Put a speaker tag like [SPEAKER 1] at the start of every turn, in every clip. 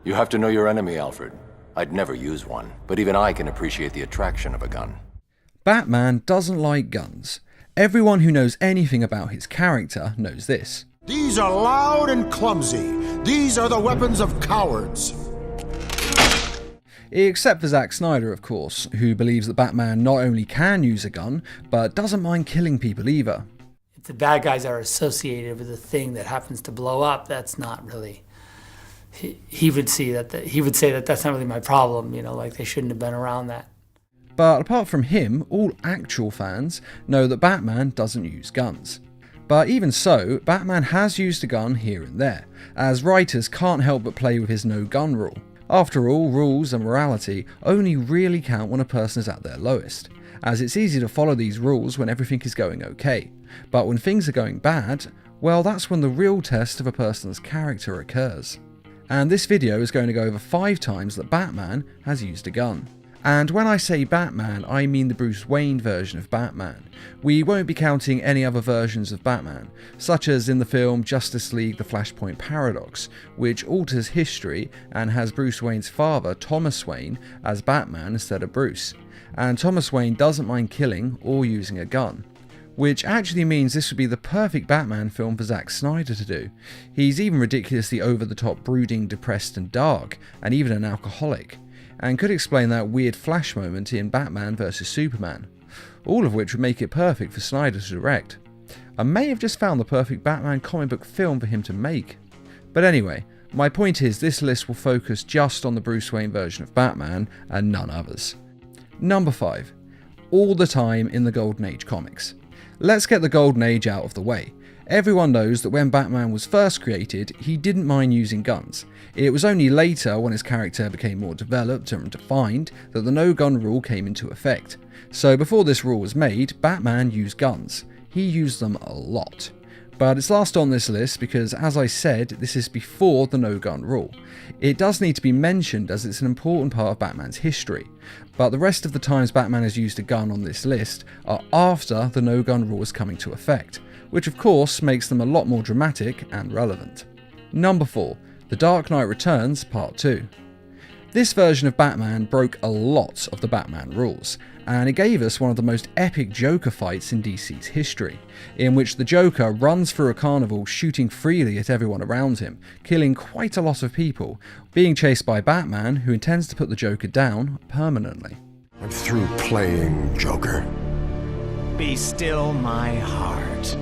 [SPEAKER 1] You have to know your enemy, Alfred. I'd never use one, but even I can appreciate the attraction of a gun.
[SPEAKER 2] Batman doesn't like guns. Everyone who knows anything about his character knows this.
[SPEAKER 3] These are loud and clumsy. These are the weapons of cowards.
[SPEAKER 2] Except for Zack Snyder, of course, who believes that Batman not only can use a gun, but doesn't mind killing people either.
[SPEAKER 4] If the bad guys are associated with a thing that happens to blow up, that's not really... He would say that that's not really my problem, like they shouldn't have been around that.
[SPEAKER 2] But apart from him, all actual fans know that Batman doesn't use guns. But even so, Batman has used a gun here and there, as writers can't help but play with his no-gun rule. After all, rules and morality only really count when a person is at their lowest, as it's easy to follow these rules when everything is going okay. But when things are going bad, well, that's when the real test of a person's character occurs. And this video is going to go over 5 times that Batman has used a gun. And when I say Batman, I mean the Bruce Wayne version of Batman. We won't be counting any other versions of Batman, such as in the film Justice League: The Flashpoint Paradox, which alters history and has Bruce Wayne's father, Thomas Wayne, as Batman instead of Bruce. And Thomas Wayne doesn't mind killing or using a gun. Which actually means this would be the perfect Batman film for Zack Snyder to do. He's even ridiculously over-the-top, brooding, depressed and dark, and even an alcoholic, and could explain that weird Flash moment in Batman vs Superman, all of which would make it perfect for Snyder to direct. I may have just found the perfect Batman comic book film for him to make. But anyway, my point is this list will focus just on the Bruce Wayne version of Batman and none others. Number 5. All the time in the Golden Age comics. Let's get the Golden Age out of the way. Everyone knows that when Batman was first created, he didn't mind using guns. It was only later, when his character became more developed and defined, that the no-gun rule came into effect. So before this rule was made, Batman used guns. He used them a lot. But it's last on this list because, as I said, this is before the no-gun rule. It does need to be mentioned as it's an important part of Batman's history, but the rest of the times Batman has used a gun on this list are after the no-gun rule is coming to effect, which of course makes them a lot more dramatic and relevant. Number 4. The Dark Knight Returns Part 2. This version of Batman broke a lot of the Batman rules, and it gave us one of the most epic Joker fights in DC's history, in which the Joker runs through a carnival shooting freely at everyone around him, killing quite a lot of people, being chased by Batman, who intends to put the Joker down permanently.
[SPEAKER 3] I'm through playing Joker.
[SPEAKER 5] Be still my heart.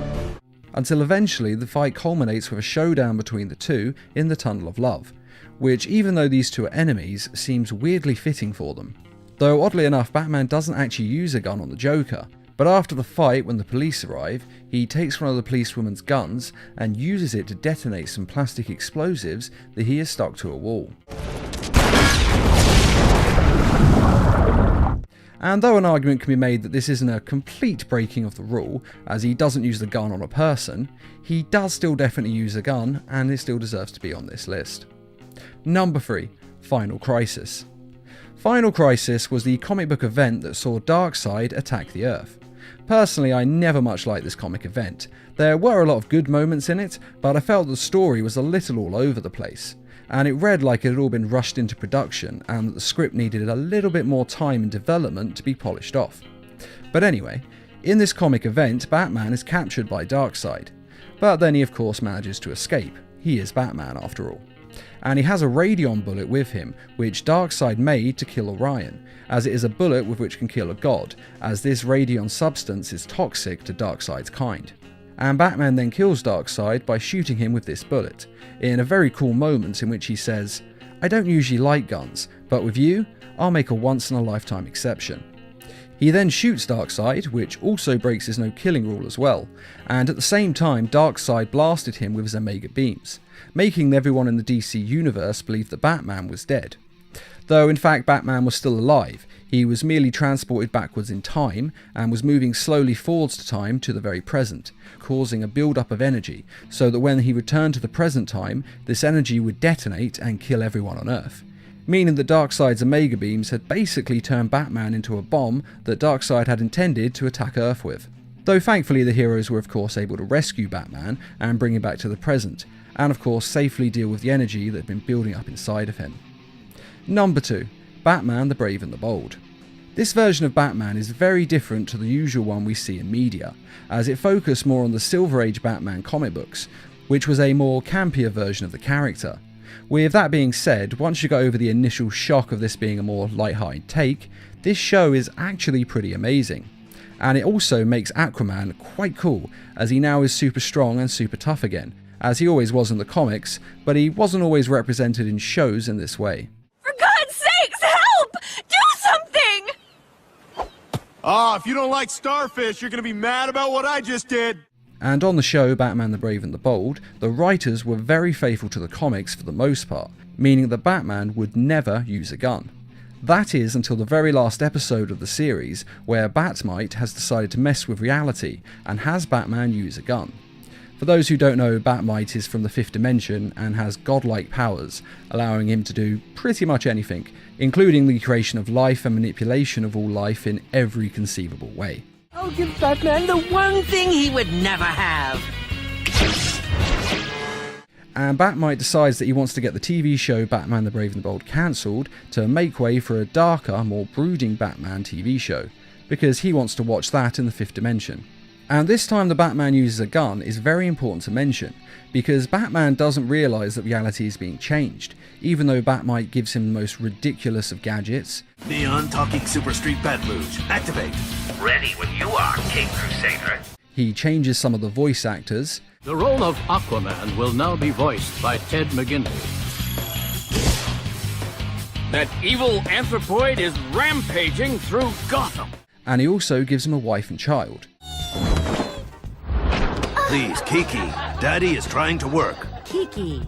[SPEAKER 2] Until eventually the fight culminates with a showdown between the two in the Tunnel of Love, which, even though these two are enemies, seems weirdly fitting for them. Though oddly enough, Batman doesn't actually use a gun on the Joker, but after the fight, when the police arrive, he takes one of the policewoman's guns and uses it to detonate some plastic explosives that he has stuck to a wall. And though an argument can be made that this isn't a complete breaking of the rule, as he doesn't use the gun on a person, he does still definitely use a gun, and it still deserves to be on this list. Number 3. Final Crisis. Final Crisis was the comic book event that saw Darkseid attack the Earth. Personally, I never much liked this comic event. There were a lot of good moments in it, but I felt the story was a little all over the place, and it read like it had all been rushed into production and that the script needed a little bit more time and development to be polished off. But anyway, in this comic event, Batman is captured by Darkseid, but then he of course manages to escape. He is Batman after all. And he has a Radion bullet with him, which Darkseid made to kill Orion, as it is a bullet with which can kill a god, as this Radion substance is toxic to Darkseid's kind. And Batman then kills Darkseid by shooting him with this bullet, in a very cool moment in which he says, "I don't usually like guns, but with you, I'll make a once-in-a-lifetime exception." He then shoots Darkseid, which also breaks his no-killing rule as well, and at the same time Darkseid blasted him with his Omega beams, making everyone in the DC universe believe that Batman was dead. Though in fact Batman was still alive, he was merely transported backwards in time and was moving slowly forwards to time to the very present, causing a build-up of energy, so that when he returned to the present time, this energy would detonate and kill everyone on Earth. Meaning that Darkseid's Omega beams had basically turned Batman into a bomb that Darkseid had intended to attack Earth with. Though thankfully the heroes were of course able to rescue Batman and bring him back to the present, and of course safely deal with the energy that had been building up inside of him. Number 2. Batman the Brave and the Bold. This version of Batman is very different to the usual one we see in media, as it focused more on the Silver Age Batman comic books, which was a more campier version of the character. With that being said, once you got over the initial shock of this being a more light-hearted take, this show is actually pretty amazing. And it also makes Aquaman quite cool, as he now is super strong and super tough again, as he always was in the comics, but he wasn't always represented in shows in this way.
[SPEAKER 6] For God's sakes, help! Do something!
[SPEAKER 3] If you don't like starfish, you're gonna be mad about what I just did.
[SPEAKER 2] And on the show Batman the Brave and the Bold, the writers were very faithful to the comics for the most part, meaning that Batman would never use a gun. That is until the very last episode of the series, where Batmite has decided to mess with reality and has Batman use a gun. For those who don't know, Batmite is from the 5th dimension and has godlike powers, allowing him to do pretty much anything, including the creation of life and manipulation of all life in every conceivable way.
[SPEAKER 7] I'll give Batman the one thing he would never have.
[SPEAKER 2] And Batmite decides that he wants to get the TV show Batman the Brave and the Bold cancelled to make way for a darker, more brooding Batman TV show, because he wants to watch that in the 5th dimension. And this time the Batman uses a gun is very important to mention, because Batman doesn't realise that reality is being changed, even though Batmite gives him the most ridiculous of gadgets.
[SPEAKER 8] Neon Talking Super Street Batluge, activate.
[SPEAKER 9] Ready when you are, King Crusader.
[SPEAKER 2] He changes some of the voice actors.
[SPEAKER 10] The role of Aquaman will now be voiced by Ted McGinley. That evil anthropoid is rampaging through Gotham.
[SPEAKER 2] And he also gives him a wife and child.
[SPEAKER 8] Please, Kiki. Daddy is trying to work.
[SPEAKER 7] Kiki.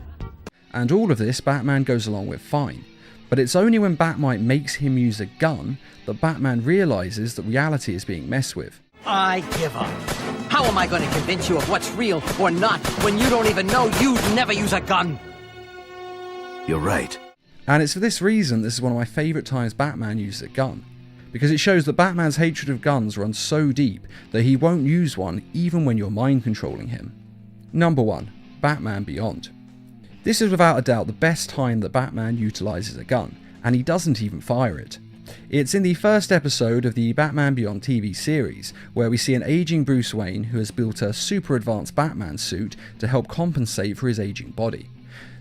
[SPEAKER 2] And all of this Batman goes along with fine. But it's only when Batmite makes him use a gun that Batman realises that reality is being messed with.
[SPEAKER 7] I give up. How am I going to convince you of what's real or not when you don't even know you'd never use a gun?
[SPEAKER 8] You're right.
[SPEAKER 2] And it's for this reason this is one of my favourite times Batman uses a gun. Because it shows that Batman's hatred of guns runs so deep that he won't use one even when you're mind controlling him. Number 1. Batman Beyond. This is without a doubt the best time that Batman utilises a gun, and he doesn't even fire it. It's in the first episode of the Batman Beyond TV series, where we see an aging Bruce Wayne who has built a super advanced Batman suit to help compensate for his aging body.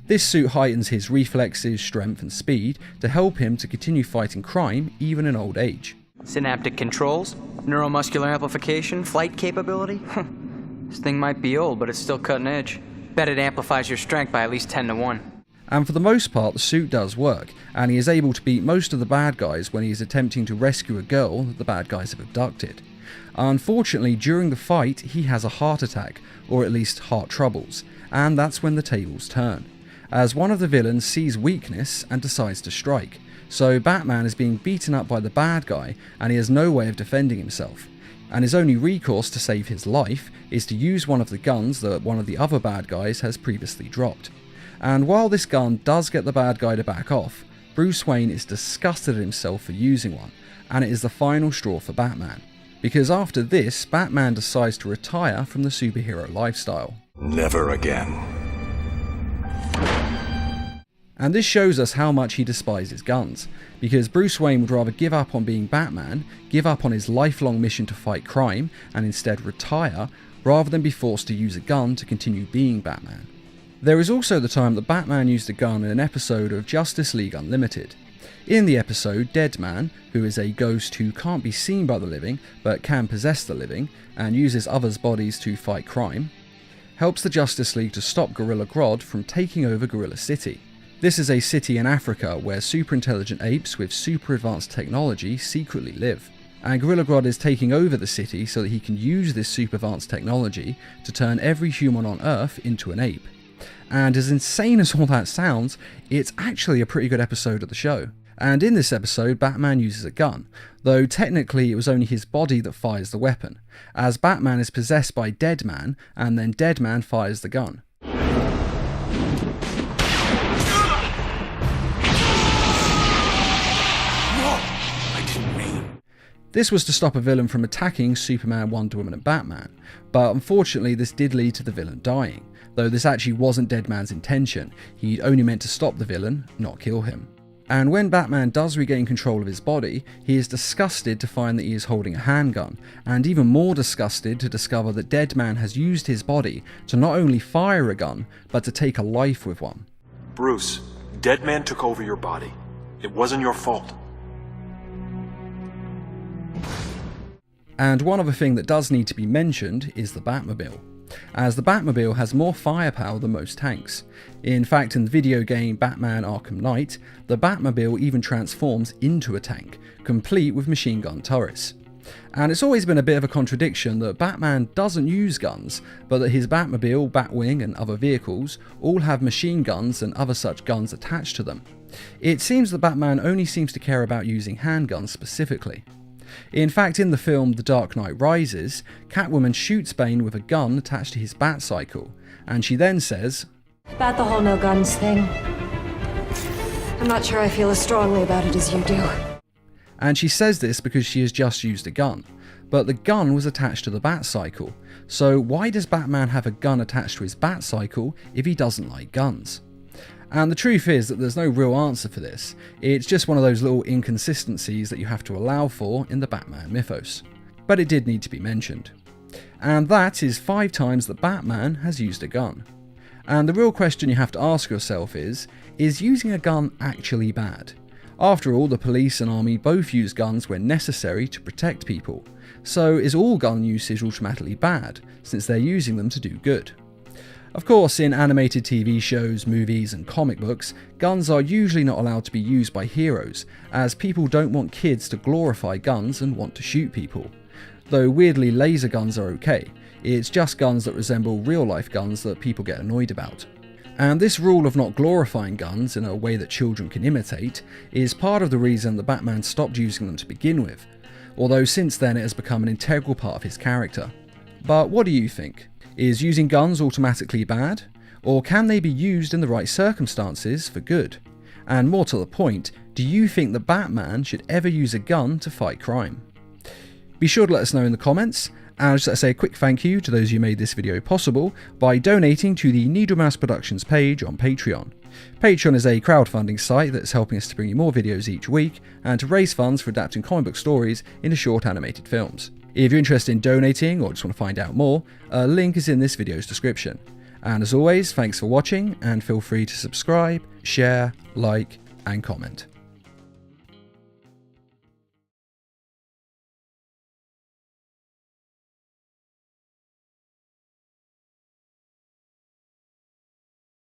[SPEAKER 2] This suit heightens his reflexes, strength and speed to help him to continue fighting crime even in old age.
[SPEAKER 11] Synaptic controls, neuromuscular amplification, flight capability? This thing might be old, but it's still cutting edge. Bet it amplifies your strength by at least 10 to 1.
[SPEAKER 2] And for the most part the suit does work, and he is able to beat most of the bad guys when he is attempting to rescue a girl that the bad guys have abducted. Unfortunately, during the fight he has a heart attack, or at least heart troubles, and that's when the tables turn, as one of the villains sees weakness and decides to strike. So Batman is being beaten up by the bad guy and he has no way of defending himself, and his only recourse to save his life is to use one of the guns that one of the other bad guys has previously dropped. And while this gun does get the bad guy to back off, Bruce Wayne is disgusted at himself for using one, and it is the final straw for Batman. Because after this, Batman decides to retire from the superhero lifestyle.
[SPEAKER 8] Never again.
[SPEAKER 2] And this shows us how much he despises guns, because Bruce Wayne would rather give up on being Batman, give up on his lifelong mission to fight crime, and instead retire, rather than be forced to use a gun to continue being Batman. There is also the time that Batman used a gun in an episode of Justice League Unlimited. In the episode, Deadman, who is a ghost who can't be seen by the living but can possess the living and uses others' bodies to fight crime, helps the Justice League to stop Gorilla Grodd from taking over Gorilla City. This is a city in Africa where super intelligent apes with super advanced technology secretly live. And Gorilla Grodd is taking over the city so that he can use this super advanced technology to turn every human on Earth into an ape. And as insane as all that sounds, it's actually a pretty good episode of the show. And in this episode, Batman uses a gun, though technically it was only his body that fires the weapon, as Batman is possessed by Deadman, and then Deadman fires the gun. This was to stop a villain from attacking Superman, Wonder Woman and Batman, but unfortunately this did lead to the villain dying, though this actually wasn't Deadman's intention. He'd only meant to stop the villain, not kill him. And when Batman does regain control of his body, he is disgusted to find that he is holding a handgun, and even more disgusted to discover that Deadman has used his body to not only fire a gun, but to take a life with one.
[SPEAKER 12] Bruce, Deadman took over your body. It wasn't your fault.
[SPEAKER 2] And one other thing that does need to be mentioned is the Batmobile, as the Batmobile has more firepower than most tanks. In fact, in the video game Batman Arkham Knight, the Batmobile even transforms into a tank, complete with machine gun turrets. And it's always been a bit of a contradiction that Batman doesn't use guns, but that his Batmobile, Batwing and other vehicles all have machine guns and other such guns attached to them. It seems that Batman only seems to care about using handguns specifically. In fact, in the film The Dark Knight Rises, Catwoman shoots Bane with a gun attached to his Batcycle, and she then says,
[SPEAKER 13] "About the whole no guns thing, I'm not sure I feel as strongly about it as you do."
[SPEAKER 2] And she says this because she has just used a gun, but the gun was attached to the Batcycle, so why does Batman have a gun attached to his Batcycle if he doesn't like guns? And the truth is that there's no real answer for this. It's just one of those little inconsistencies that you have to allow for in the Batman mythos. But it did need to be mentioned. And that is 5 times that Batman has used a gun. And the real question you have to ask yourself is using a gun actually bad? After all, the police and army both use guns when necessary to protect people. So is all gun usage automatically bad, since they're using them to do good? Of course, in animated TV shows, movies and comic books, guns are usually not allowed to be used by heroes, as people don't want kids to glorify guns and want to shoot people. Though weirdly, laser guns are okay. It's just guns that resemble real-life guns that people get annoyed about. And this rule of not glorifying guns in a way that children can imitate is part of the reason that Batman stopped using them to begin with, although since then it has become an integral part of his character. But what do you think? Is using guns automatically bad? Or can they be used in the right circumstances for good? And more to the point, do you think that Batman should ever use a gun to fight crime? Be sure to let us know in the comments, and I'd just like to say a quick thank you to those who made this video possible by donating to the Needlemouse Productions page on Patreon. Patreon is a crowdfunding site that's helping us to bring you more videos each week and to raise funds for adapting comic book stories into short animated films. If you're interested in donating or just want to find out more, a link is in this video's description. And as always, thanks for watching and feel free to subscribe, share, like and comment.